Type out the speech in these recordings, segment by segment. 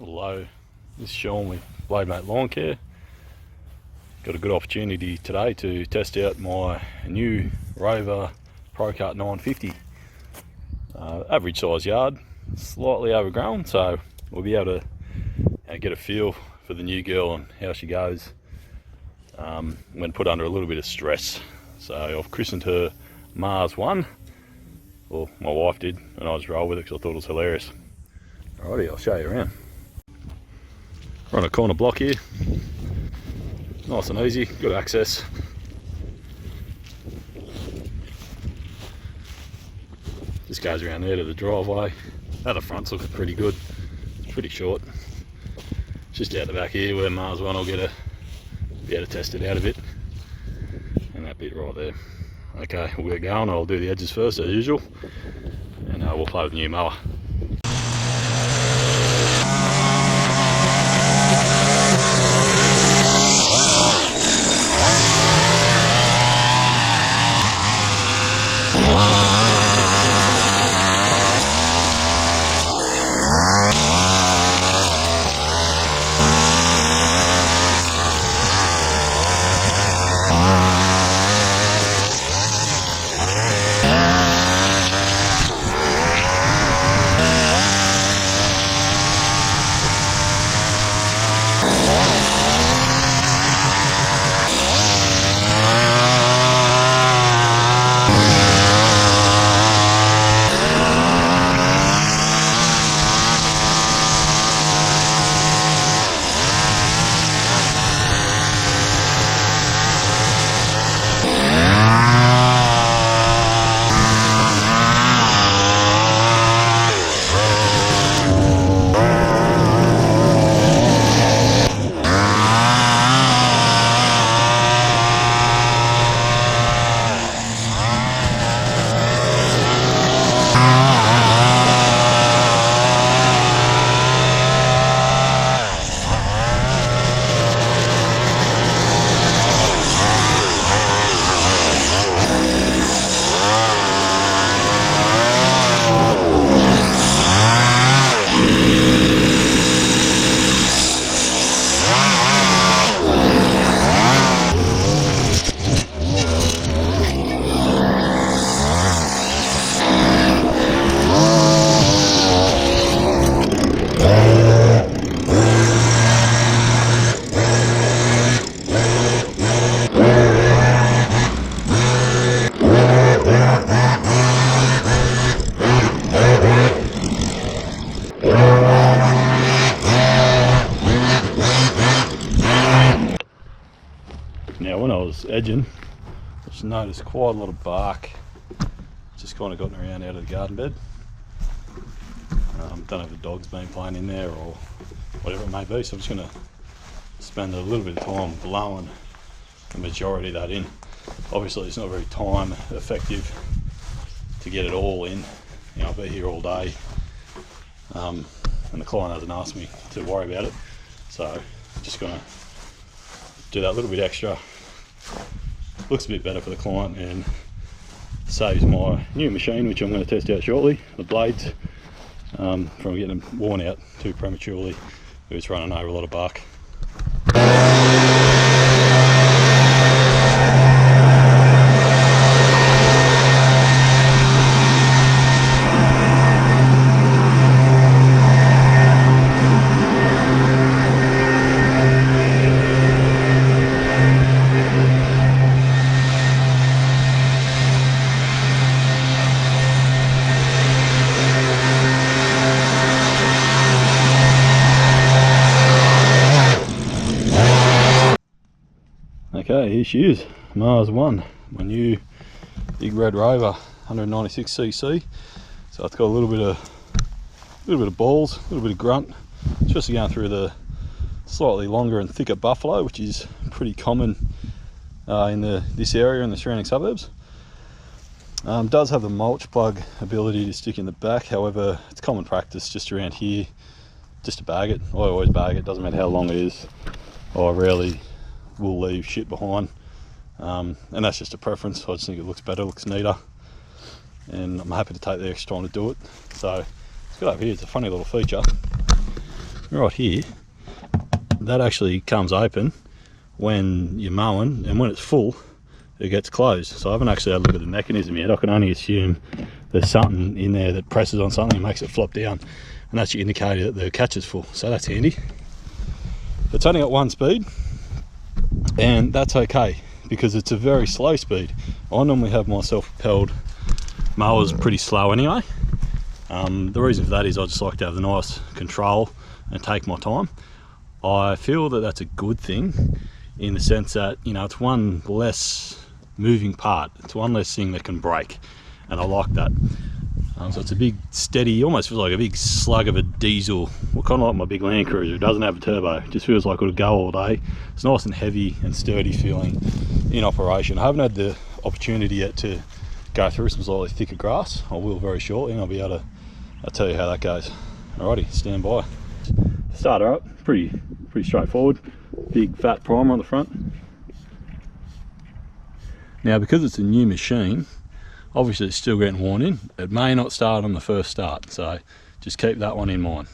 Hello, this is Sean with Blade Mate Lawn Care. Got a good opportunity today to test out my new Rover Procut 950. Average size yard, slightly overgrown, so we'll be able to get a feel for the new girl and how she goes when put under a little bit of stress. So I've christened her Mars 1, well my wife did, and I just rolled with it because I thought it was hilarious. Alrighty, I'll show you around. We're on a corner block here, nice and easy, good access. Just goes around there to the driveway. At the front's looking pretty good, it's pretty short. Just out the back here where Mars 1 will be able to test it out a bit. And that bit right there. Okay, we'll get going. I'll do the edges first as usual, and we'll play with the new mower. Now when I was edging, I just noticed quite a lot of bark just kind of gotten around out of the garden bed. Don't know if the dog's been playing in there or whatever it may be, so I'm just going to spend a little bit of time blowing the majority of that in. Obviously it's not very time effective to get it all in. You know, I'll be here all day, and the client hasn't asked me to worry about it, so I'm just going to do that little bit extra. Looks a bit better for the client and saves my new machine, which I'm going to test out shortly, the blades, from getting them worn out too prematurely. It's running over a lot of bark. Okay, here she is, Mars 1, my new big red Rover, 196cc. So it's got a little bit of balls, a little bit of grunt, especially going through the slightly longer and thicker buffalo, which is pretty common in this area and the surrounding suburbs. Does have the mulch plug ability to stick in the back, however it's common practice just around here just to bag it. I always bag it, doesn't matter how long it is. I rarely will leave shit behind, and that's just a preference. I just think it looks better, looks neater, and I'm happy to take the extra time to do it. So it's got up here, it's a funny little feature. right here, that actually comes open when you're mowing, and when it's full it gets closed. So I haven't actually had a look at the mechanism yet. I can only assume there's something in there that presses on something and makes it flop down, and that's your indicator that the catch is full, so that's handy. It's only got 1 speed, and that's okay because it's a very slow speed. I normally have my self-propelled mowers pretty slow anyway. The reason for that is I just like to have the nice control and take my time. I feel that that's a good thing in the sense that, you know, it's one less moving part, it's one less thing that can break, and I like that. So it's a big steady, almost feels like a big slug of a diesel, well, kind of like my big Land Cruiser. It doesn't have a turbo, it just feels like it'll go all day. It's nice and heavy and sturdy feeling in operation. I haven't had the opportunity yet to go through some slightly thicker grass. I will very shortly, and I'll tell you how that goes. Alrighty, stand by. Start her up, pretty straightforward. Big fat primer on the front. Now, because it's a new machine, obviously it's still getting worn in. It may not start on the first start, so just keep that one in mind.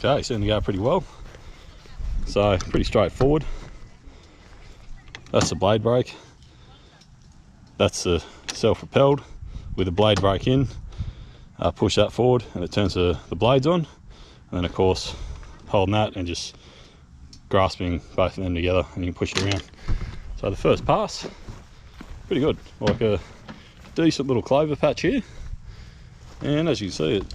Okay, seemed to go pretty well. So pretty straightforward. That's the blade brake. That's the self-propelled with the blade brake in. Push that forward and it turns the blades on. And then of course, holding that and just grasping both of them together, and you can push it around. So the first pass, pretty good. Like a decent little clover patch here. And as you can see, it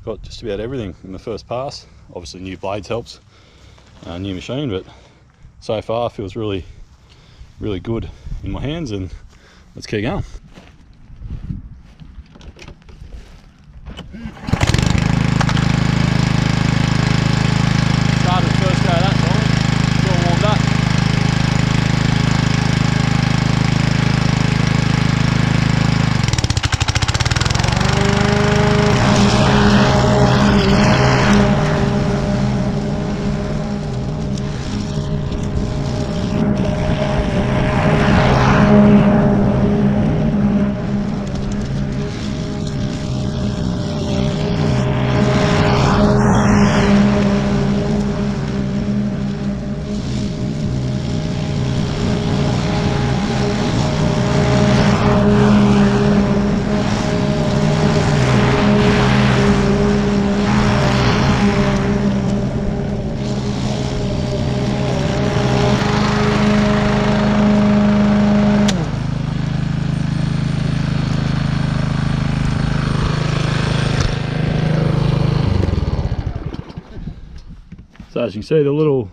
got just about everything in the first pass. Obviously new blades helps, new machine, but so far feels really good in my hands, and let's keep going. Started the first go that time, it's all warmed up. So as you can see, the little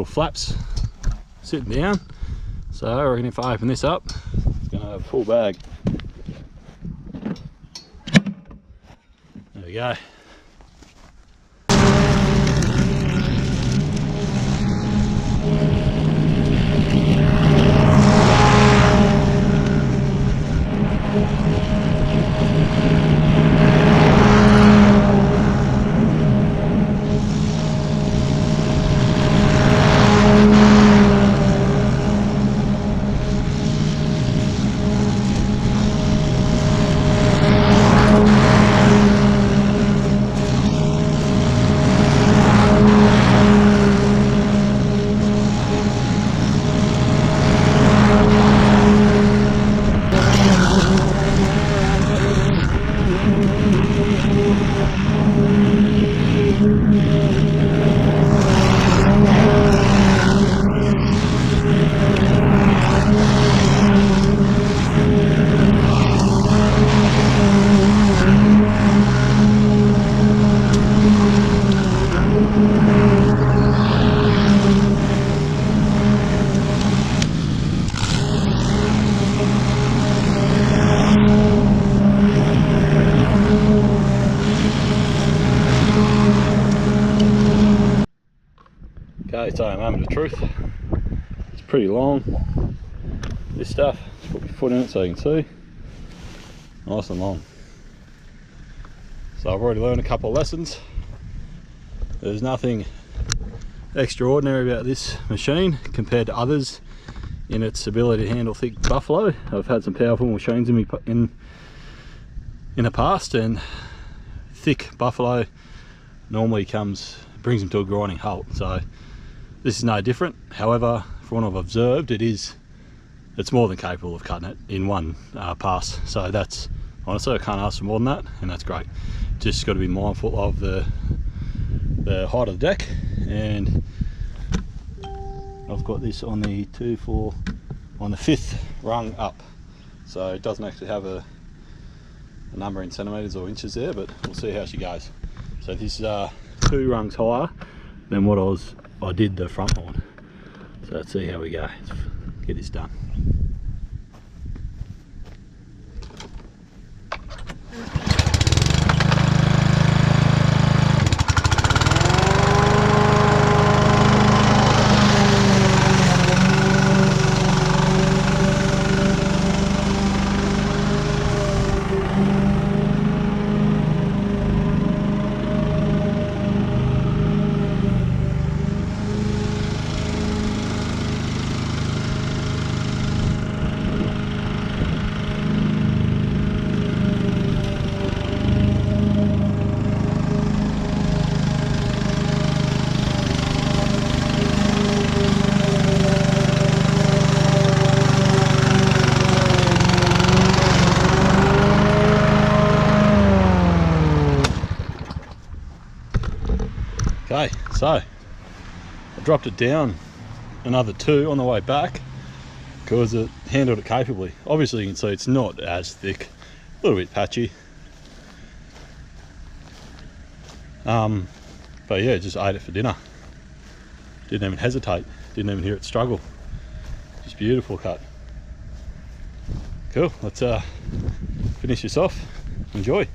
flaps sitting down. So I reckon if I open this up, it's going to have a full bag. There we go. Okay, so a moment of truth. It's pretty long, this stuff. Just put my foot in it so you can see. Nice and long. So I've already learned a couple of lessons. There's nothing extraordinary about this machine compared to others in its ability to handle thick buffalo. I've had some powerful machines in the past, and thick buffalo normally brings them to a grinding halt. So this is no different. However, from what I've observed, it's more than capable of cutting it in one pass. So that's, honestly, I can't ask for more than that, and that's great. Just got to be mindful of the height of the deck, and I've got this on the 5th rung up, so it doesn't actually have a number in centimetres or inches there, but we'll see how she goes. So this is 2 rungs higher than what I did the front one. So let's see how we go. Let's get this done. Okay, so I dropped it down another 2 on the way back because it handled it capably. Obviously you can see it's not as thick, a little bit patchy. But yeah, just ate it for dinner. Didn't even hesitate, didn't even hear it struggle. Just beautiful cut. Cool, let's finish this off. Enjoy.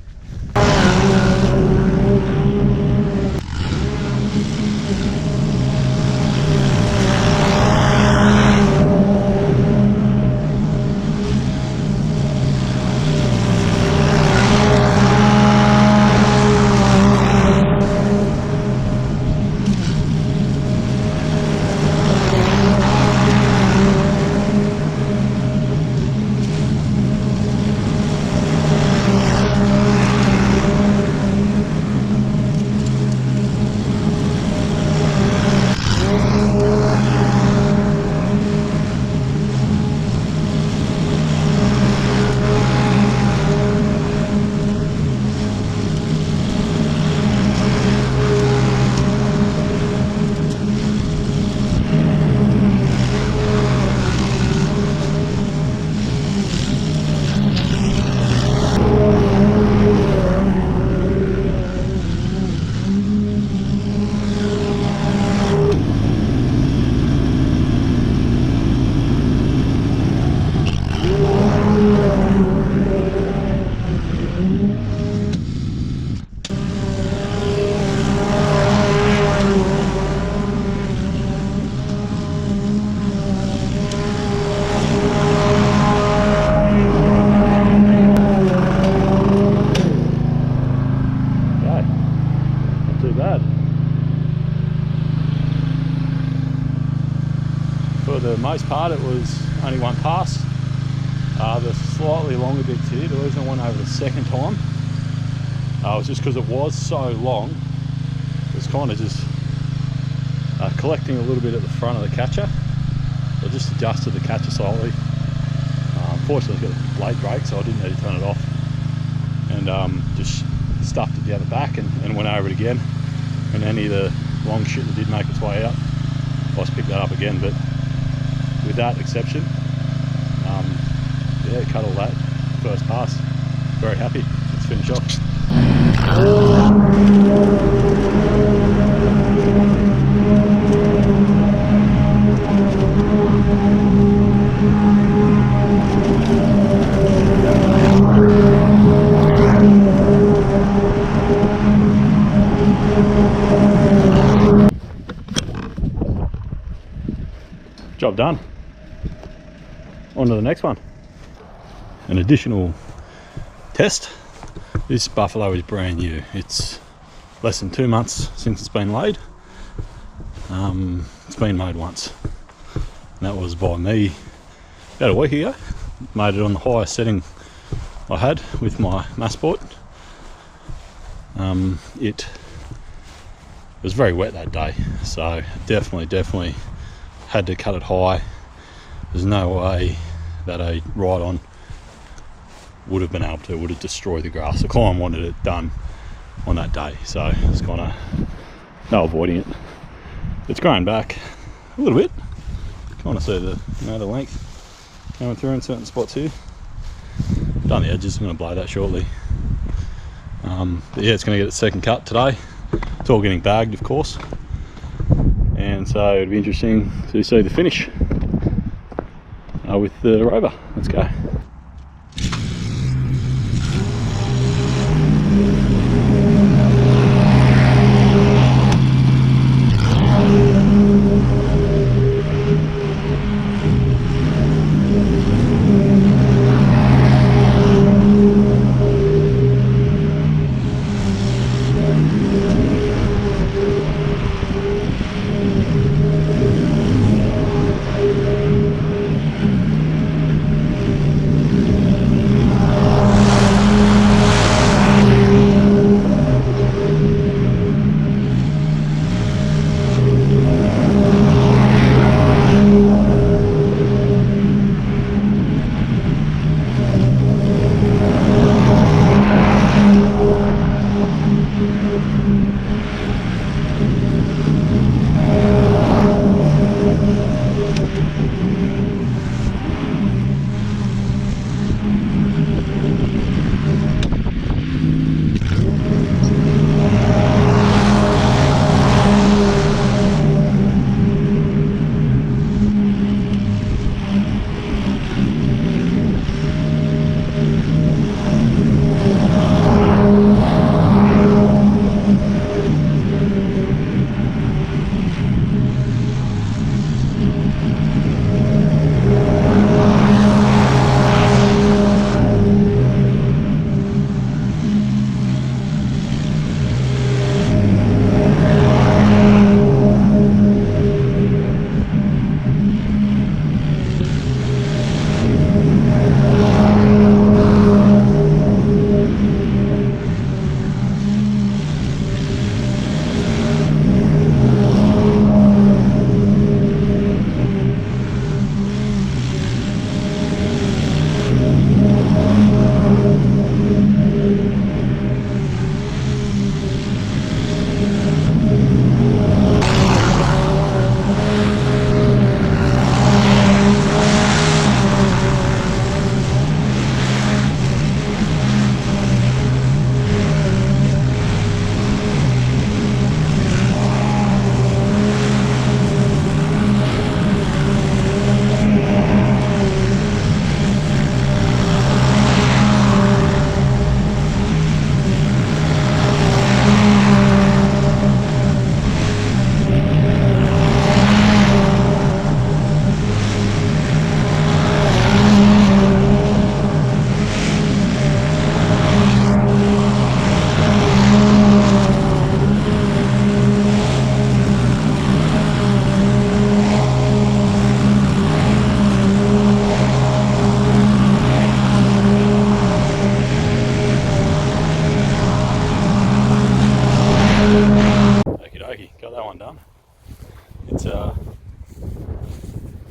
For the most part it was only one pass. The slightly longer bits here, the reason I went over the second time was just because it was so long. It was kind of just collecting a little bit at the front of the catcher. So I just adjusted the catcher slightly. Fortunately it's got a blade brake, so I didn't need to turn it off, and just stuffed it down the back and went over it again. And any of the long shit that did make its way out, I just picked that up again. But with that exception, yeah, cut all that first pass. Very happy. Let's finish off. Job done. On to the next one. An additional test. This buffalo is brand new. It's less than 2 months since it's been laid. It's been mowed once. And that was by me about a week ago. Made it on the highest setting I had with my Massport. It was very wet that day, so definitely had to cut it high. There's no way that a ride-on would have been able to, would have destroyed the grass. The client wanted it done on that day, so it's kind of no avoiding it. It's growing back a little bit. Kind of see the length coming through in certain spots here. Done the edges, I'm going to blow that shortly. But yeah, it's going to get its second cut today. It's all getting bagged, of course, and so it'll be interesting to see the finish with the Rover. Let's go.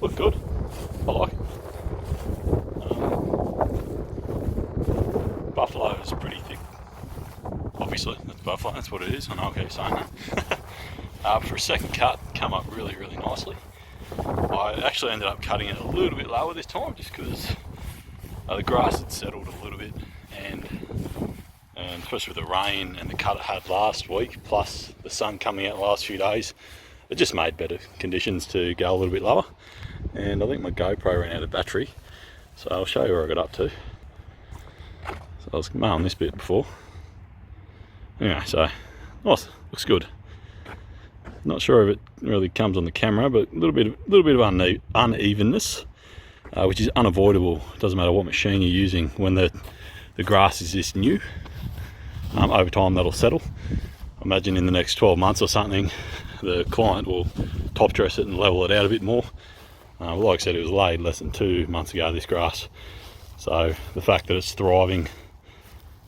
Looked good. I like it. Buffalo is pretty thick. Obviously, that's buffalo. That's what it is. I know I keep saying that. For a second cut, come up really, really nicely. I actually ended up cutting it a little bit lower this time, just because the grass had settled a little bit, and especially with the rain and the cut it had last week, plus the sun coming out the last few days, it just made better conditions to go a little bit lower. And I think my GoPro ran out of battery, so I'll show you where I got up to. So I was mowing this bit before. Anyway, so nice, looks good. Not sure if it really comes on the camera, but a little bit of unevenness, which is unavoidable. It doesn't matter what machine you're using when the grass is this new. Over time that'll settle. I imagine in the next 12 months or something, the client will top dress it and level it out a bit more. Like I said, it was laid less than 2 months ago, this grass. So the fact that it's thriving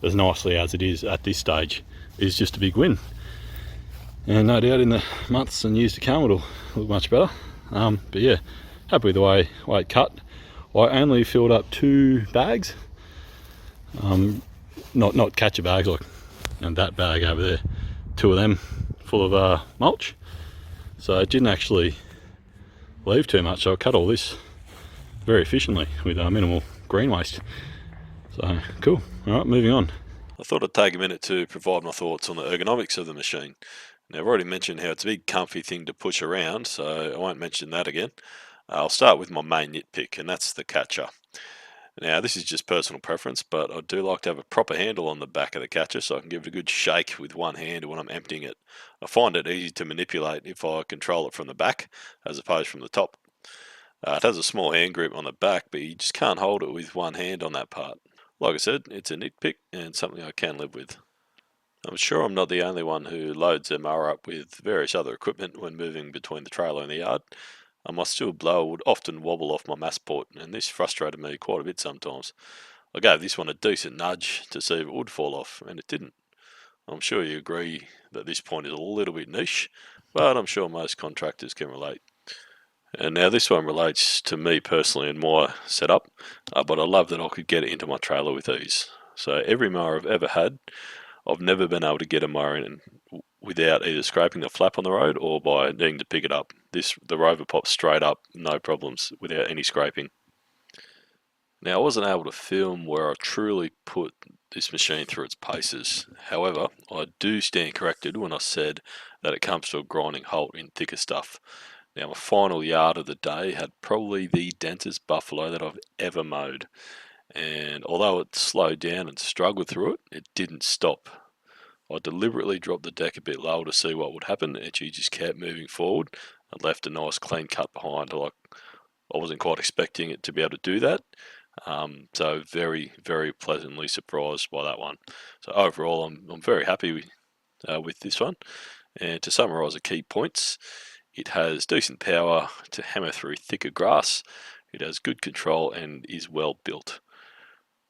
as nicely as it is at this stage is just a big win. And no doubt in the months and years to come it'll look much better. But yeah, happy with the way it cut. I only filled up 2 bags, not catcher bags like that bag over there, 2 of them full of mulch. So it didn't actually leave too much, so I cut all this very efficiently with minimal green waste. So cool. All right, moving on. I thought I'd take a minute to provide my thoughts on the ergonomics of the machine. Now, I've already mentioned how it's a big comfy thing to push around, so I won't mention that again. I'll start with my main nitpick, and that's the catcher. Now, this is just personal preference, but I do like to have a proper handle on the back of the catcher so I can give it a good shake with one hand when I'm emptying it. I find it easy to manipulate if I control it from the back as opposed from the top. It has a small hand grip on the back, but you just can't hold it with one hand on that part. Like I said, it's a nitpick and something I can live with. I'm sure I'm not the only one who loads their mower up with various other equipment when moving between the trailer and the yard. My steel blower would often wobble off my mass port, and this frustrated me quite a bit sometimes. I gave this one a decent nudge to see if it would fall off, and it didn't. I'm sure you agree that this point is a little bit niche, but I'm sure most contractors can relate. And now this one relates to me personally and my setup, but I love that I could get it into my trailer with ease. So every mower I've ever had, I've never been able to get a mower in without either scraping the flap on the road or by needing to pick it up. The Rover pops straight up, no problems, without any scraping. Now, I wasn't able to film where I truly put this machine through its paces. However, I do stand corrected when I said that it comes to a grinding halt in thicker stuff. Now, my final yard of the day had probably the densest buffalo that I've ever mowed. And although it slowed down and struggled through it, it didn't stop. I deliberately dropped the deck a bit lower to see what would happen, and she just kept moving forward and left a nice clean cut behind. Like, I wasn't quite expecting it to be able to do that. So very, very pleasantly surprised by that one. So overall, I'm very happy with this one. And to summarise the key points, it has decent power to hammer through thicker grass. It has good control and is well built.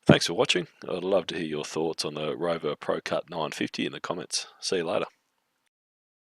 Thanks for watching. I'd love to hear your thoughts on the Rover Procut 950 in the comments. See you later.